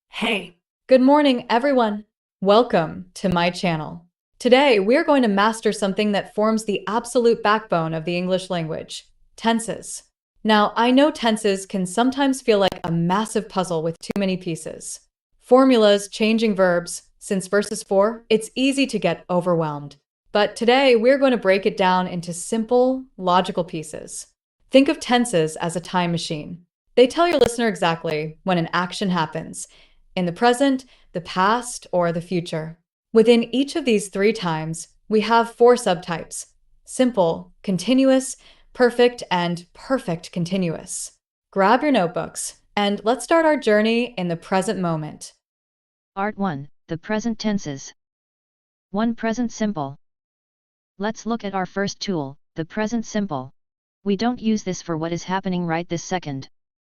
Hey, good morning, everyone. Welcome to my channel. Today, we're going to master something that forms the absolute backbone of the English language, tenses. Now, I know tenses can sometimes feel like a massive puzzle with too many pieces. Formulas, changing verbs, since verses 4, it's easy to get overwhelmed. But today, we're going to break it down into simple, logical pieces. Think of tenses as a time machine. They tell your listener exactly when an action happens in the present, the past, or the future. Within each of these three times, we have four subtypes: simple, continuous, perfect, and perfect continuous. Grab your notebooks, and let's start our journey in the present moment. Art 1. The present tenses. 1. Present simple. Let's look at our first tool, the present simple. We don't use this for what is happening right this second.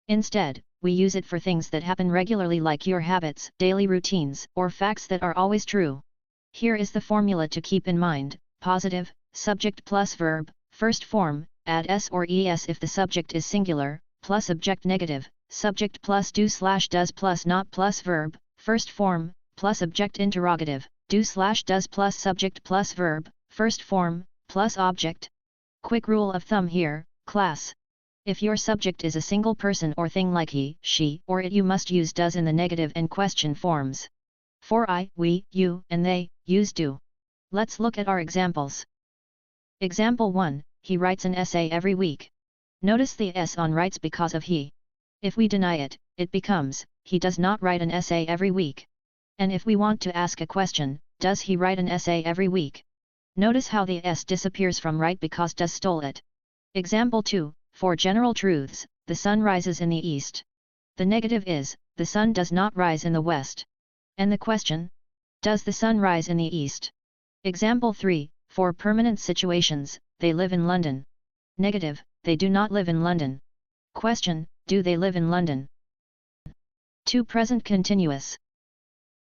Instead, we use it for things that happen regularly, like your habits, daily routines, or facts that are always true. Here is the formula to keep in mind: positive, subject plus verb, first form, add s or es if the subject is singular, plus object negative, subject plus do/does plus not plus verb, first form, plus object interrogative, do/does plus subject plus verb, first form, plus object. Quick rule of thumb here, class. If your subject is a single person or thing like he, she, or it, you must use does in the negative and question forms. For I, we, you, and they, use do. Let's look at our examples. Example 1, he writes an essay every week. Notice the s on writes because of he. If we deny it, it becomes, he does not write an essay every week. And if we want to ask a question, does he write an essay every week? Notice how the s disappears from write because does stole it. Example 2, for general truths, the sun rises in the east. The negative is, the sun does not rise in the west. And the question? Does the sun rise in the east? Example 3, for permanent situations, they live in London. Negative, they do not live in London. Question, do they live in London? 2. Present continuous.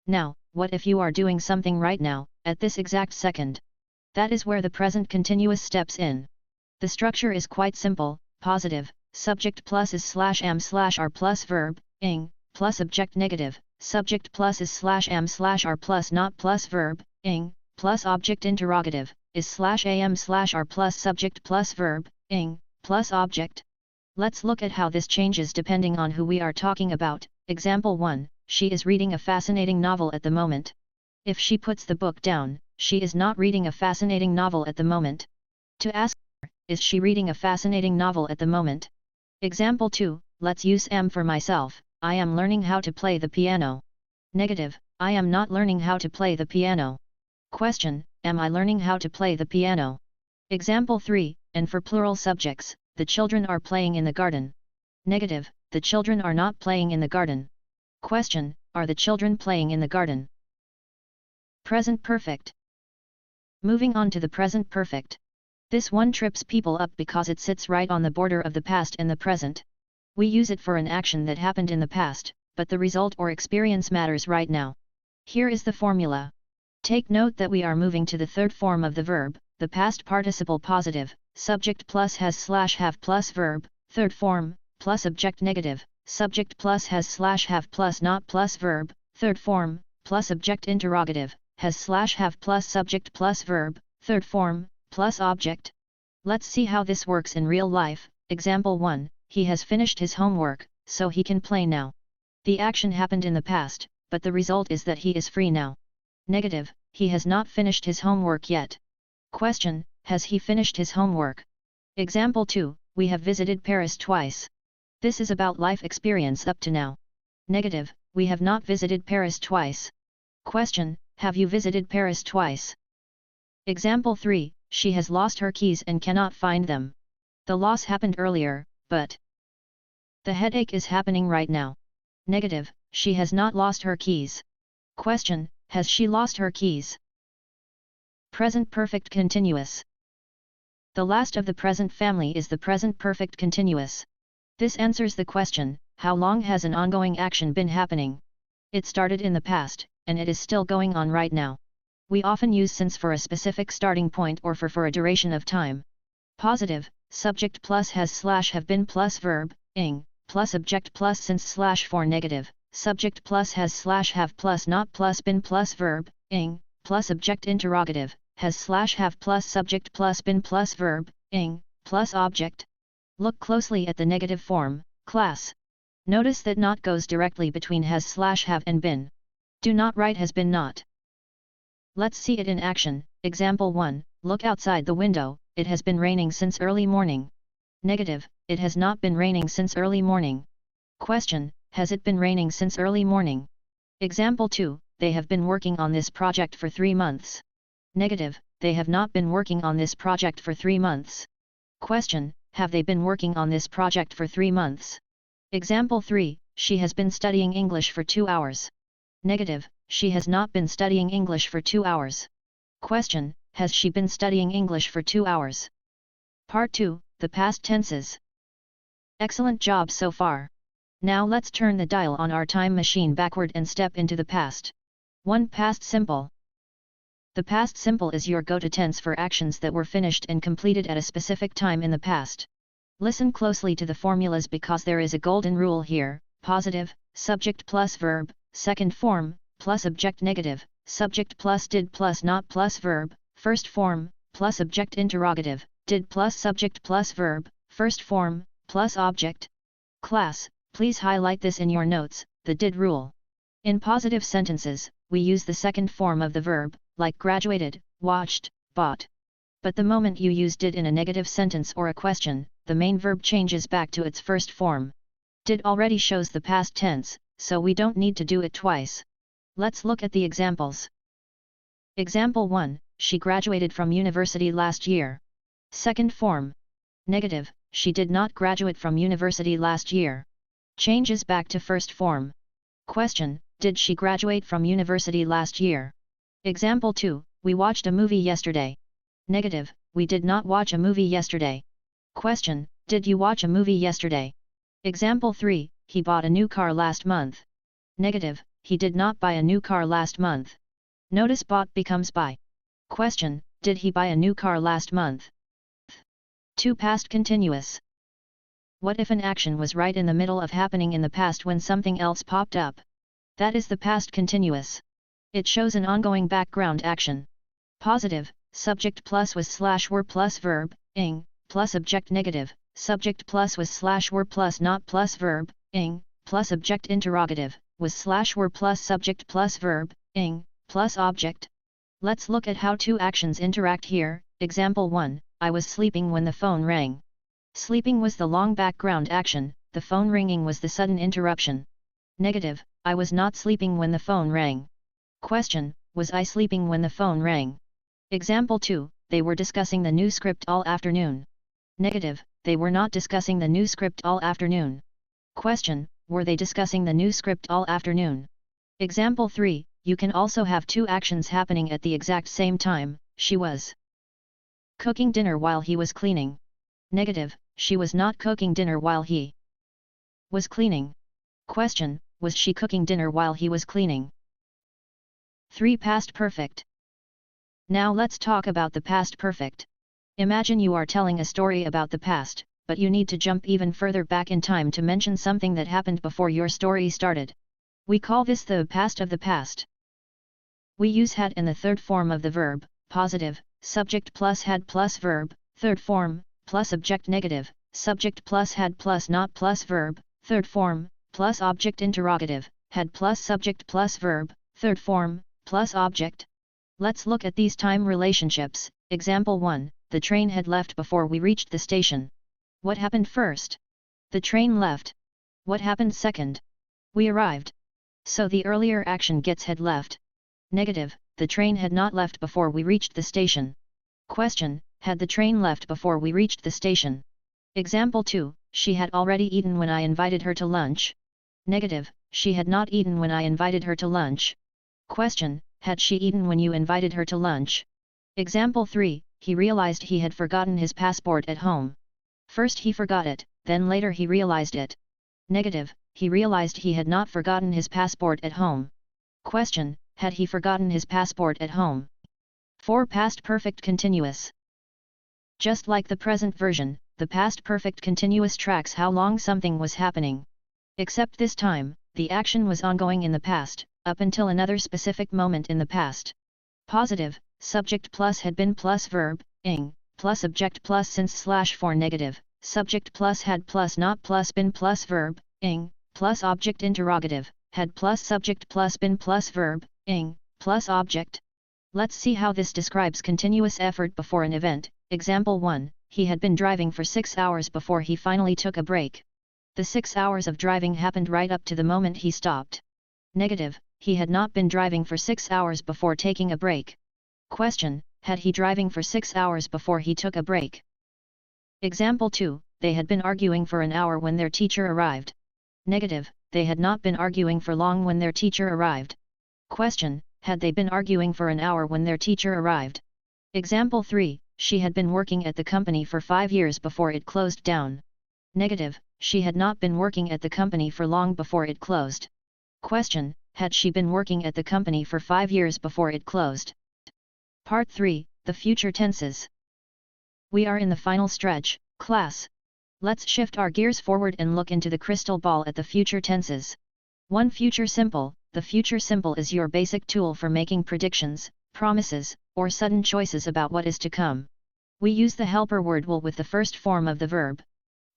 Now, what if you are doing something right now, at this exact second? That is where the present continuous steps in. The structure is quite simple: positive, subject plus is /am/are plus verb, ing, plus object negative, subject plus is /am/are plus not plus verb, ing, plus object interrogative, is /am/are plus subject plus verb, ing, plus object. Let's look at how this changes depending on who we are talking about. Example 1, she is reading a fascinating novel at the moment. If she puts the book down, she is not reading a fascinating novel at the moment. To ask, is she reading a fascinating novel at the moment? Example 2, let's use am for myself. I am learning how to play the piano. Negative, I am not learning how to play the piano. Question, am I learning how to play the piano? Example 3, and for plural subjects, the children are playing in the garden. Negative, the children are not playing in the garden. Question, are the children playing in the garden? Present perfect. Moving on to the present perfect. This one trips people up because it sits right on the border of the past and the present. We use it for an action that happened in the past, but the result or experience matters right now. Here is the formula. Take note that we are moving to the third form of the verb, the past participle positive, subject plus has /have plus verb, third form, plus object negative, subject plus has /have plus not plus verb, third form, plus object interrogative, has /have plus subject plus verb, third form, plus object. Let's see how this works in real life. Example 1, he has finished his homework, so he can play now. The action happened in the past, but the result is that he is free now. Negative, he has not finished his homework yet. Question, has he finished his homework? Example 2, we have visited Paris twice. This is about life experience up to now. Negative, we have not visited Paris twice. Question, have you visited Paris twice? Example 3, she has lost her keys and cannot find them. The loss happened earlier, but the headache is happening right now. Negative, she has not lost her keys. Question, has she lost her keys? Present perfect continuous. The last of the present family is the present perfect continuous. This answers the question, how long has an ongoing action been happening? It started in the past, and it is still going on right now. We often use since for a specific starting point or for a duration of time. Positive, subject plus has slash have been plus verb, ing, plus object plus since slash for negative, subject plus has slash have plus not plus been plus verb, ing, plus object interrogative, has slash have plus subject plus been plus verb, ing, plus object. Look closely at the negative form, class. Notice that not goes directly between has slash have and been. Do not write has been not. Let's see it in action. Example 1, look outside the window, it has been raining since early morning. Negative, it has not been raining since early morning. Question, has it been raining since early morning? Example 2, they have been working on this project for 3 months. Negative, they have not been working on this project for 3 months. Question, have they been working on this project for 3 months? Example 3, she has been studying English for 2 hours. Negative, she has not been studying English for 2 hours. Question, has she been studying English for 2 hours? Part 2, the past tenses. Excellent job so far. Now let's turn the dial on our time machine backward and step into the past. 1. Past simple. The past simple is your go-to tense for actions that were finished and completed at a specific time in the past. Listen closely to the formulas because there is a golden rule here: positive, subject plus verb, second form, plus object negative, subject plus did plus not plus verb, first form, plus object interrogative, did plus subject plus verb, first form, plus object. Class, please highlight this in your notes, the did rule. In positive sentences, we use the second form of the verb, like graduated, watched, bought. But the moment you use did in a negative sentence or a question, the main verb changes back to its first form. Did already shows the past tense, so we don't need to do it twice. Let's look at the examples. Example 1, she graduated from university last year. Second form. Negative, she did not graduate from university last year. Changes back to first form. Question, did she graduate from university last year? Example 2, we watched a movie yesterday. Negative, we did not watch a movie yesterday. Question, did you watch a movie yesterday? Example 3, he bought a new car last month. Negative, he did not buy a new car last month. Notice bought becomes buy. Question, did he buy a new car last month? 2. Past continuous. What if an action was right in the middle of happening in the past when something else popped up? That is the past continuous. It shows an ongoing background action. Positive, subject plus was slash were plus verb, ing, plus object negative, subject plus was slash were plus not plus verb, ing, plus object interrogative, was slash were plus subject plus verb, ing, plus object. Let's look at how two actions interact here. Example 1, I was sleeping when the phone rang. Sleeping was the long background action, the phone ringing was the sudden interruption. Negative, I was not sleeping when the phone rang. Question, was I sleeping when the phone rang? Example 2, they were discussing the new script all afternoon. Negative, they were not discussing the new script all afternoon. Question, were they discussing the new script all afternoon? Example 3, you can also have two actions happening at the exact same time. She was cooking dinner while he was cleaning. Negative, she was not cooking dinner while he was cleaning. Question, was she cooking dinner while he was cleaning? 3. Past perfect. Now let's talk about the past perfect. Imagine you are telling a story about the past, but you need to jump even further back in time to mention something that happened before your story started. We call this the past of the past. We use had in the third form of the verb, positive, subject plus had plus verb, third form, plus object negative, subject plus had plus not plus verb, third form, plus object interrogative, had plus subject plus verb, third form, plus object. Let's look at these time relationships. Example 1, the train had left before we reached the station. What happened first? The train left. What happened second? We arrived. So the earlier action gets had left. Negative, the train had not left before we reached the station. Question, had the train left before we reached the station? Example 2, she had already eaten when I invited her to lunch. Negative, she had not eaten when I invited her to lunch. Question, had she eaten when you invited her to lunch? Example 3, he realized he had forgotten his passport at home. First he forgot it, then later he realized it. Negative, he realized he had not forgotten his passport at home. Question, had he forgotten his passport at home? 4. Past perfect continuous. Just like the present version, the past perfect continuous tracks how long something was happening. Except this time, the action was ongoing in the past, up until another specific moment in the past. Positive, subject plus had been plus verb, ing, plus object plus since slash for negative, subject plus had plus not plus been plus verb, ing, plus object interrogative, had plus subject plus been plus verb, ing, plus object. Let's see how this describes continuous effort before an event. Example 1, he had been driving for 6 hours before he finally took a break. The 6 hours of driving happened right up to the moment he stopped. Negative, he had not been driving for 6 hours before taking a break. Question, had he driving for 6 hours before he took a break? Example 2, they had been arguing for an hour when their teacher arrived. Negative, they had not been arguing for long when their teacher arrived. Question, had they been arguing for an hour when their teacher arrived? Example 3, she had been working at the company for 5 years before it closed down. Negative, she had not been working at the company for long before it closed. Question, had she been working at the company for 5 years before it closed? Part 3, the future tenses. We are in the final stretch, class. Let's shift our gears forward and look into the crystal ball at the future tenses. 1. Future simple. The future simple is your basic tool for making predictions, promises, or sudden choices about what is to come. We use the helper word will with the first form of the verb.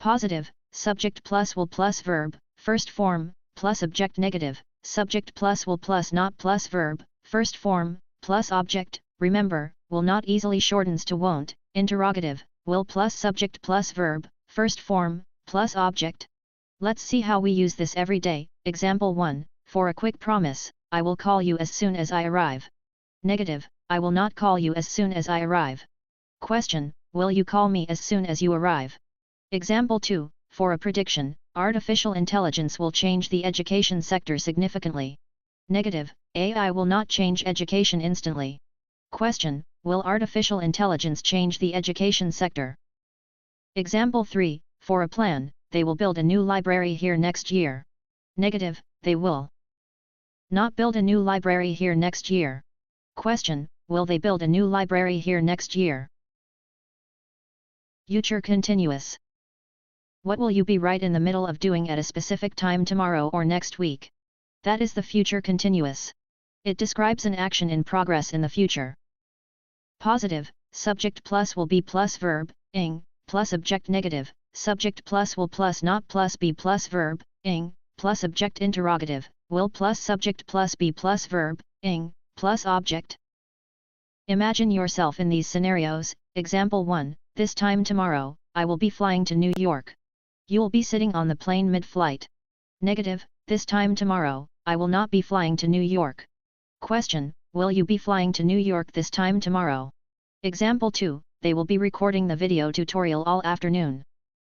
Positive, subject plus will plus verb, first form, plus object. Negative, subject plus will plus not plus verb, first form, plus object. Remember, will not easily shortens to won't. Interrogative, will plus subject plus verb, first form, plus object. Let's see how we use this every day. Example 1, for a quick promise, I will call you as soon as I arrive. Negative, I will not call you as soon as I arrive. Question, will you call me as soon as you arrive? Example 2, for a prediction, artificial intelligence will change the education sector significantly. Negative, AI will not change education instantly. Question, will artificial intelligence change the education sector? Example 3, for a plan, they will build a new library here next year. Negative, they will not build a new library here next year. Question, will they build a new library here next year? Future continuous. What will you be right in the middle of doing at a specific time tomorrow or next week? That is the future continuous. It describes an action in progress in the future. Positive, subject plus will be plus verb, ing, plus object. Negative, subject plus will plus not plus be plus verb, ing, plus object. Interrogative, will plus subject plus be plus verb, ing, plus object. Imagine yourself in these scenarios. Example 1, this time tomorrow, I will be flying to New York. You will be sitting on the plane mid-flight. Negative, this time tomorrow, I will not be flying to New York. Question, will you be flying to New York this time tomorrow? Example 2, they will be recording the video tutorial all afternoon.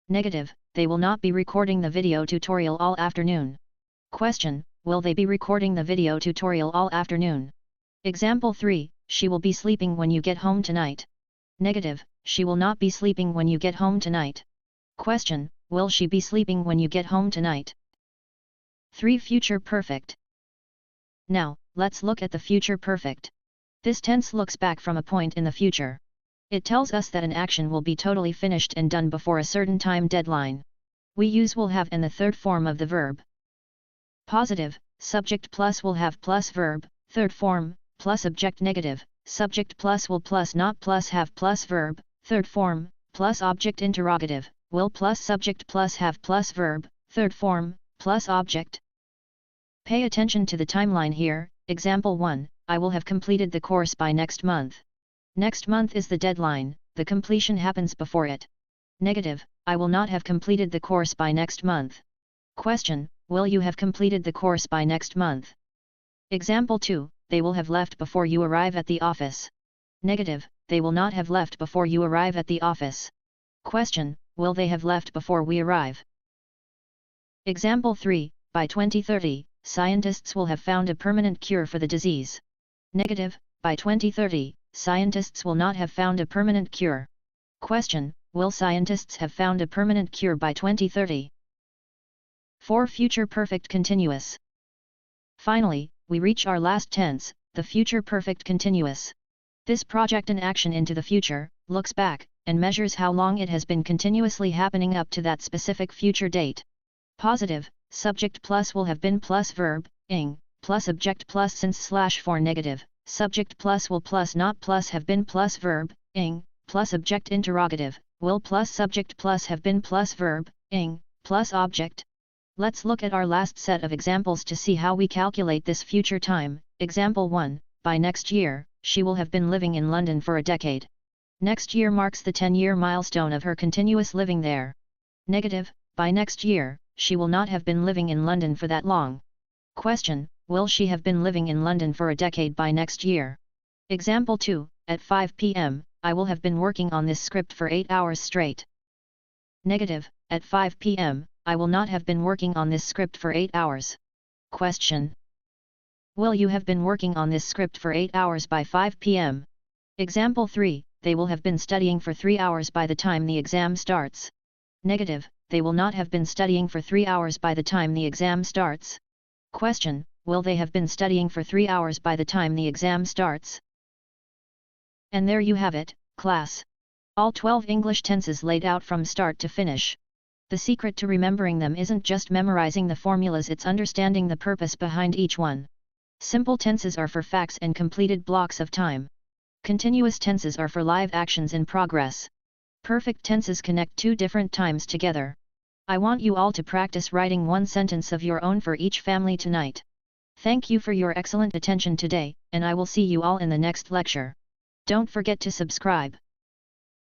Negative, they will not be recording the video tutorial all afternoon. Question, will they be recording the video tutorial all afternoon? Example 3, she will be sleeping when you get home tonight. Negative, she will not be sleeping when you get home tonight. Question, will she be sleeping when you get home tonight? 3. Future perfect. Now, let's look at the future perfect. This tense looks back from a point in the future. It tells us that an action will be totally finished and done before a certain time deadline. We use will have and the third form of the verb. Positive, subject plus will have plus verb, third form, plus object. Negative, subject plus will plus not plus have plus verb, third form, plus object. Interrogative, will plus subject plus have plus verb, third form, plus object. Pay attention to the timeline here. Example 1, I will have completed the course by next month. Next month is the deadline, the completion happens before it. Negative, I will not have completed the course by next month. Question, will you have completed the course by next month? Example 2, they will have left before you arrive at the office. Negative, they will not have left before you arrive at the office. Question, will they have left before we arrive? Example 3, by 2030, scientists will have found a permanent cure for the disease. Negative, by 2030, scientists will not have found a permanent cure. Question, will scientists have found a permanent cure by 2030? 4. Future perfect continuous. Finally, we reach our last tense, the future perfect continuous. This project an action into the future, looks back, and measures how long it has been continuously happening up to that specific future date. Positive, subject plus will have been plus verb, ing, plus object plus since/for. Negative, subject plus will plus not plus have been plus verb, ing, plus object. Interrogative, will plus subject plus have been plus verb, ing, plus object. Let's look at our last set of examples to see how we calculate this future time. Example 1, by next year, she will have been living in London for a decade. Next year marks the 10-year milestone of her continuous living there. Negative, by next year, she will not have been living in London for that long. Question, will she have been living in London for a decade by next year? Example 2, at 5 p.m., I will have been working on this script for 8 hours straight. Negative, at 5 p.m., I will not have been working on this script for 8 hours. Question. Will you have been working on this script for 8 hours by 5 p.m.? Example 3, they will have been studying for 3 hours by the time the exam starts. Negative, they will not have been studying for 3 hours by the time the exam starts. Question, will they have been studying for 3 hours by the time the exam starts? And there you have it, class. All 12 English tenses laid out from start to finish. The secret to remembering them isn't just memorizing the formulas, it's understanding the purpose behind each one. Simple tenses are for facts and completed blocks of time. Continuous tenses are for live actions in progress. Perfect tenses connect two different times together. I want you all to practice writing one sentence of your own for each family tonight. Thank you for your excellent attention today, and I will see you all in the next lecture. Don't forget to subscribe.